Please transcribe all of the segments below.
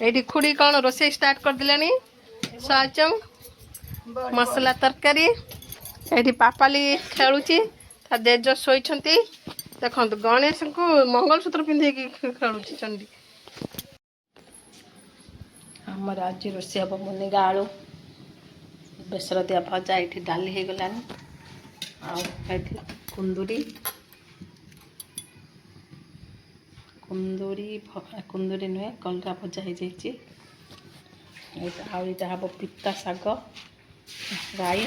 ଏଇଠି ଖୁଡ଼ି କ'ଣ ରୋଷେଇ ଷ୍ଟାର୍ଟ କରିଦେଲେଣି। ସଚମ ମସଲା ତରକାରୀ। ଏଇଠି ପାପାଲି ଖେଳୁଛି, ତା ଜେଜ ଶୋଇଛନ୍ତି। ଦେଖନ୍ତୁ ଗଣେଶଙ୍କୁ ମଙ୍ଗଳସୂତ୍ର ପିନ୍ଧେଇକି ଖେଳୁଛି ଚଣ୍ଡୀ। ଆମର ଆଜି ରୋଷେଇ ହେବ ମୁନିଗା ଆଳୁ ବେସର ଦିଆ ଭଜା। ଏଇଠି ଡାଲି ହେଇଗଲାଣି। ଆଉ ଏଇଠି କୁନ୍ଦୁରି ନୁହେଁ କଲରା ଭଜା ହେଇଯାଇଛି। ଆଉ ଏଇଟା ହେବ ପିତା ଶାଗ ରାଇ।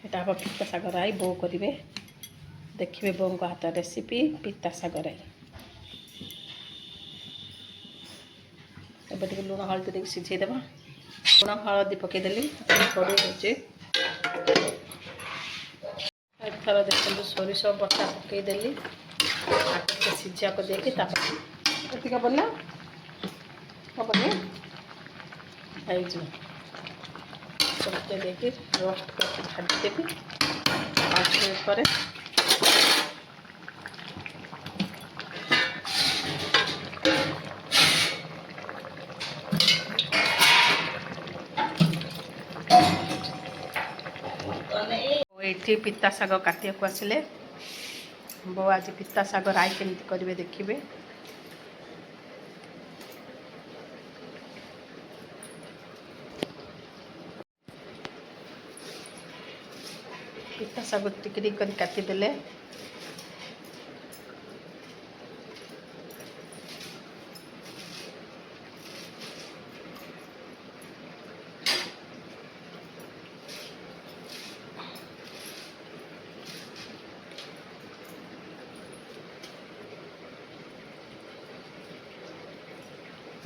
ଏଇଟା ହେବ ପିତା ଶାଗ ରାଇ, ବୋଉ କରିବେ। ଦେଖିବେ ବୋଉଙ୍କ ହାତ ରେସିପି ପିତା ଶାଗ ରାଇ। ଏବେ ଟିକେ ଲୁଣ ହଳଦୀ ଦେଇକି ସିଝେଇଦେବା। ଲୁଣ ହଳଦୀ ପକେଇଦେଲି, କଡ଼େଇ ହେଉଛି। ଏଥର ଦେଖନ୍ତୁ ସୋରିଷ ବଟା ପକେଇଦେଲି, ଟିକେ ସିଝିବାକୁ ଦେଇକି ତାପରେ ଏତିକି ହବନି ହେଇଯିବ। ଦେଇକି ରୋଷ୍ଟ କରିକି ଭାଜିଦେବି 5 ମିନିଟ୍ ପରେ। ଏଇଠି ପିତା ଶାଗ କାଟିବାକୁ ଆସିଲେ। ବୋଉ ଆଜି ପିତା ଶାଗ ରାଇ କେମିତି କରିବେ ଦେଖିବେ। ପିତା ଶାଗ ଟିକି ଟିକି କରି କାଟିଦେଲେ।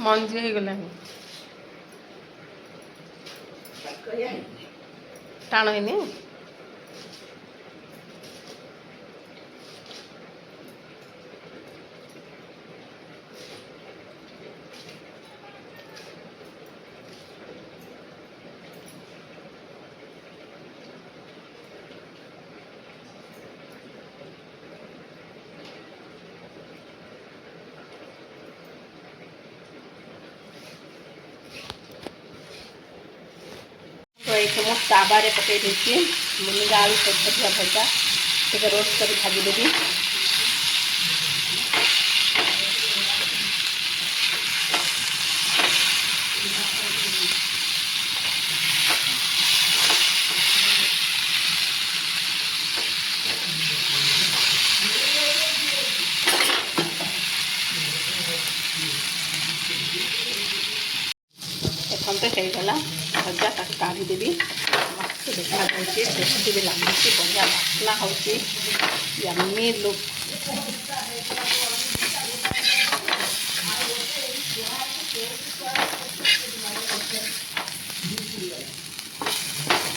ମଞ୍ଜି ହେଇଗଲାଣି, ଟାଣ ହେଇନି। तो ये ମୁଁ ତାୱାରେ ପକାଇ ଦେଇଛି ମୁନିଗା ଆଳୁ ସୋରିଷ ଭଜା। ଟିକେ ରୋଷ୍ଟ କରି ଭାଜିଦେବି। ଦେଖନ୍ତୁ ହେଇଗଲା ଭଜା, ତାକୁ କାଢ଼ିଦେବି। ମସ୍ତ ଦେଖାଯାଉଛି, ଟେଷ୍ଟି ବି ଲାଗୁଛି, ବଢ଼ିଆ ବାସ୍ନା ହେଉଛି। Yummy look.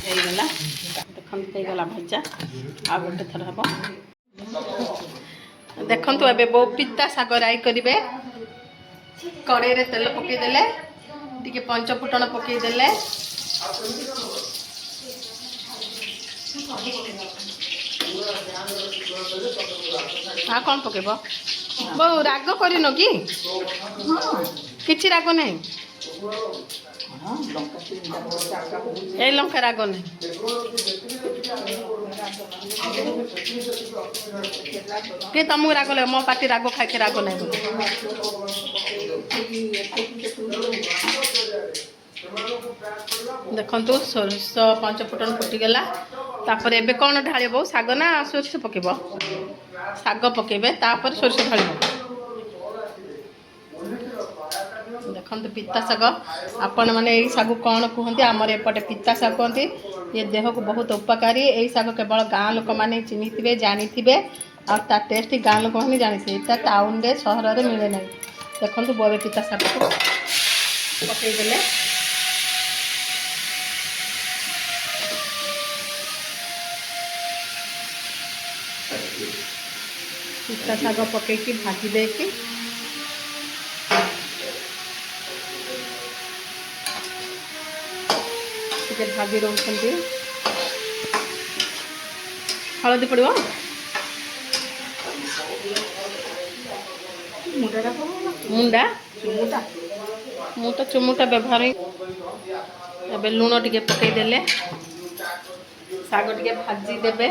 ହେଇଗଲା, ଦେଖନ୍ତୁ ହେଇଗଲା ଭଜା। ଆଉ ଗୋଟେ ଥର ହେବ। ଦେଖନ୍ତୁ ଏବେ ବୋଉ ପିତା ଶାଗ ରାଇ କରିବେ। କଡ଼େଇରେ ତେଲ ପକେଇଦେଲେ, ଟିକେ ପଞ୍ଚ ଫୁଟଣ ପକେଇଦେଲେ, ଆଉ କ'ଣ ପକେଇବ? ବୋଉ ରାଗ କରିନ କି? କିଛି ରାଗ ନାହିଁ। এই লঙ্কা রাগ নেই। কে ତମକୁ ରାଗ ଲାଗେ? ମୋ ପାଟି ରାଗ ଖାଇକି ରାଗ ନାହିଁ ବୋଲି। ଦେଖନ୍ତୁ ସୋରିଷ 5 ଫୁଟଣ ଫୁଟିଗଲା। ତାପରେ ଏବେ କ'ଣ ଢାଳିବ? ଶାଗ ନା ସୋରିଷ ପକେଇବ? ଶାଗ ପକେଇବେ, ତାପରେ ସୋରିଷ ଢାଳିବ। ଦେଖନ୍ତୁ ପିତା ଶାଗ, ଆପଣମାନେ ଏଇ ଶାଗ କ'ଣ କୁହନ୍ତି? ଆମର ଏପଟେ ପିତା ଶାଗ କୁହନ୍ତି। ଏ ଦେହକୁ ବହୁତ ଉପକାରୀ। ଏଇ ଶାଗ କେବଳ ଗାଁ ଲୋକମାନେ ଚିହ୍ନିଥିବେ, ଜାଣିଥିବେ। ଆଉ ତା ଟେଷ୍ଟ ଗାଁ ଲୋକମାନେ ଜାଣିଥିବେ। ଏଇଟା ଟାଉନରେ ସହରରେ ମିଳେ ନାହିଁ। ଦେଖନ୍ତୁ ବୋଉ ପିତା ଶାଗକୁ ପକେଇଦେଲେ। ପିତା ଶାଗ ପକେଇକି ଭାଜି ଦେଇକି ଟିକେ ଭାଜି ଦେଉଛନ୍ତି। हलदी पड़ो मुंडा मु तो चुमुटा व्यवहार एबे लुण टिके पकईदेले शाग टिके भाजी देबे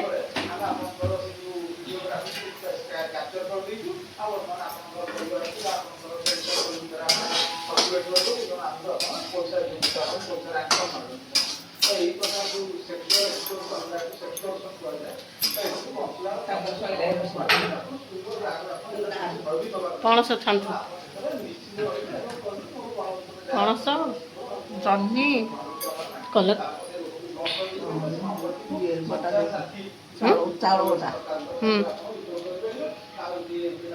पणस छाणु पणस जह्नी कलर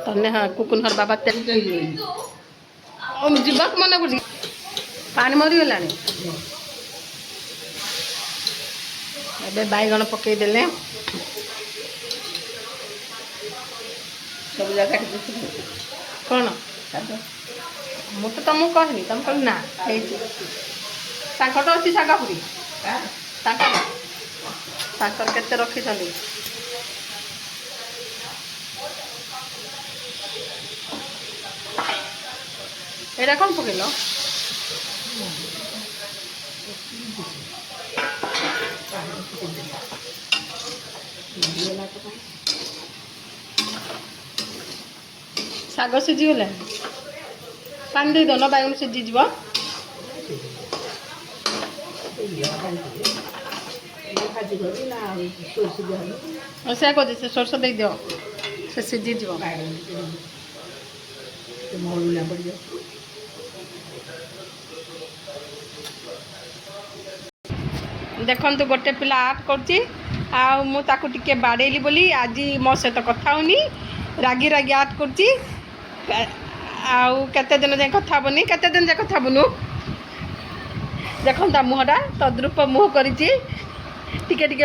तने हाँ कुकुन हर बाबा तेल जीवाक मन कर पानी मरीगला ए बैगण पकईदेले सब जगह कौन मुझे तुमको कहनी तुम कह ना तो अच्छी शाग पुरी ताकर केते रखी एटा कौन पकईल शाग सीझीगला पानी दे दन बैगन सीझीज से कह से सोरस दे दियो से सीझीज देखु गोटे पिला आर्ट कर बाड़ेली बोली आज मो सहित कथा होनी रागी रागी आर्ट करते दिन जाए कथा हेनी केते दिन जाए कथा हेबुनु देखता मुहटा तद्रूप मुह कर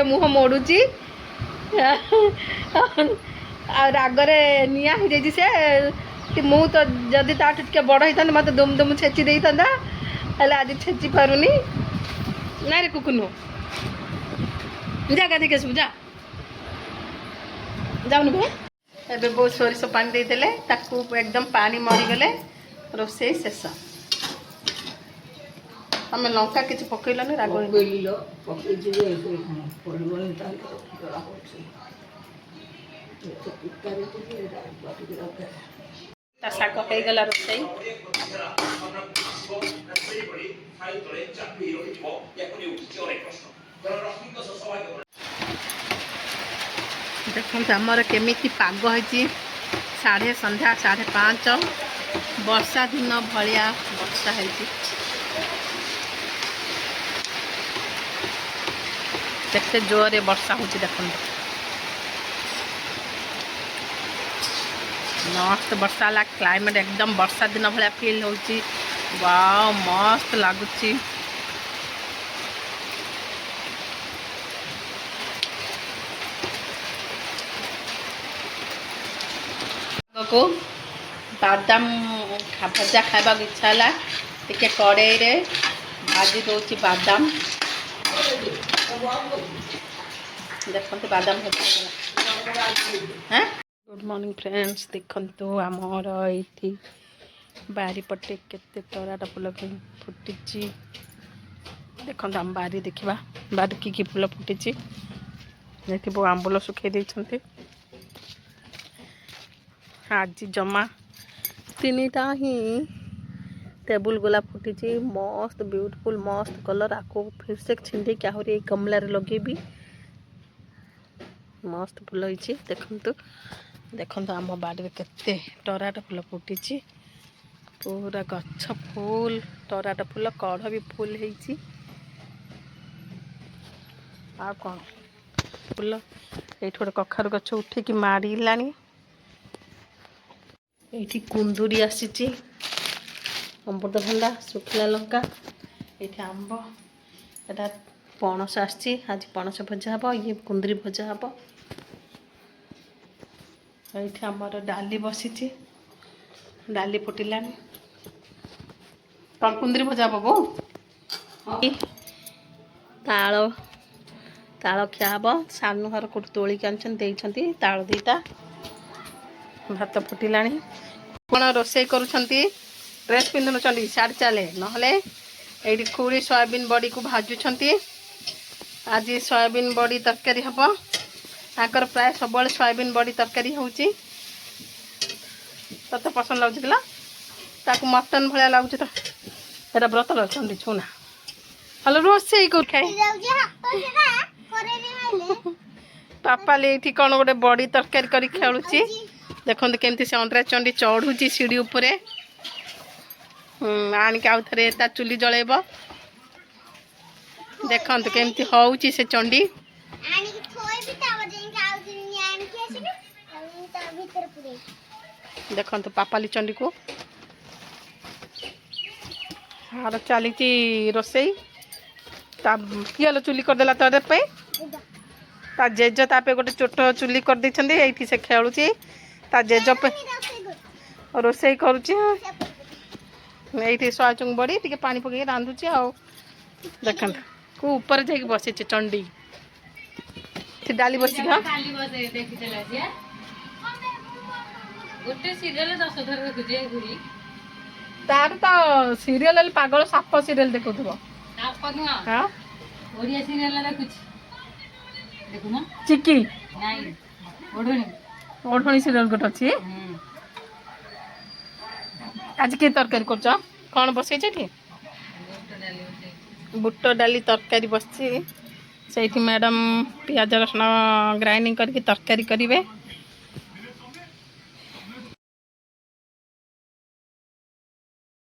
मुह मोड़ुची रागरे निया हो जाए से मुँह तो जदि ताठू टे बड़ होता मत दुम दुम छेची दे था आज छेची पारुनी ना रे कुकुनु जा गाधी के जा जाऊन भाई एबे बहुत सोरिष पानी देते एकदम पानी मरीगले रोसे शेष आम लंका किसी पकईलन राग शाग होगला रोसे देखते आमर केमी पाग है साढ़े संध्या 5:30 वर्षा दिन भाया वर्षा है केते जोरे वर्षा हो देखते मस्त वर्षा ला क्लाइमेट एकदम वर्षा दिन भाया फील हो वाव मस्त लगुच को बादाम भजा खावा इच्छा है टे कड़े भाजी दूसरी बादाम देखते बादाम भजा हाँ गुड मॉर्निंग फ्रेंड्स देखते आमर ये बारीपटे केते टराटा फुल फुटी देखते आम बारी देखा बारी कि फुल फुटी आंबुल सुखे देते आज जमा 3टा ही टेबुल गोलाप फुटी मस्त ब्यूटीफुल मस्त कलर आपको फिर से छिंदी क्या हो गमला लगे भी मस्त फुल होती देखु देखु आम बाड़ी केते टराटा फुल फुटी पूरा गछ फुल टराटा फुल कढ़ भी फुल होती आ कौन फुल ये गोटे कखारु गछ उठिकी माड़ला ये कुंदुरी आसी अमृतभंडा सुखला लंका ये आंब एटा पणस आसी आज पणस भजा हम ये कुंदरी भजा हम ये आमर डाली बसी डाली फुटिलानी कौन कुंदरी भजा हम बो ताल ताल खिया हम सानू घर को तोलिक आनी ताल दीटा भात फुटिला कौन रोसे ड्रेस पिंधुन साड़ी चले ना ये खुड़ी सोयाबीन बड़ी को भाजुंट आज सोयाबीन बड़ी तरकारी हम ताकर प्राय सब सोयाबीन बड़ी तरकारी होती तो पसंद लगुला ताकू मटन भाया लगुच तो ये व्रत रखी छूना हेलो रोसे कर खाए पापाली ये कौन गोटे बड़ी तरकारी कर खेलुची देखते केमती से अंतरा चंडी चढ़ुची सीढ़ी उपरे आणिक आउ थे चुली जलेब देखते केमती हूँ से चंडी देखते पापाली चंडी को आर चली रोसई किए चुली करदेला तो पे ता जेज तापे गोटे छोट चुली कर देछंदी एठी से खेलुची ता जेज पे रोसई करूची एठी सोयाचुंग बड़ी टिके पानी पके रांधुची आ देखन को ऊपर जाई बसे चंडी थी डाली बसी हां डाली बसे देखि चला जे गोटे सीरियल 10 थर देखुजे गुरी तार तो सीरियल पागल साप सीरियल देखुथबो साप न हां ओडिया सीरियल देखुची देखु ना चिकी नहीं ओढणी ओढणी सीरियल गोट अछि आज के तरकारी करछ कोन बसै छै बुट डाली तरकारी बसछि सेठी मैडम प्याज रसुण ग्राइंडिंग करके तरकारी करिवे।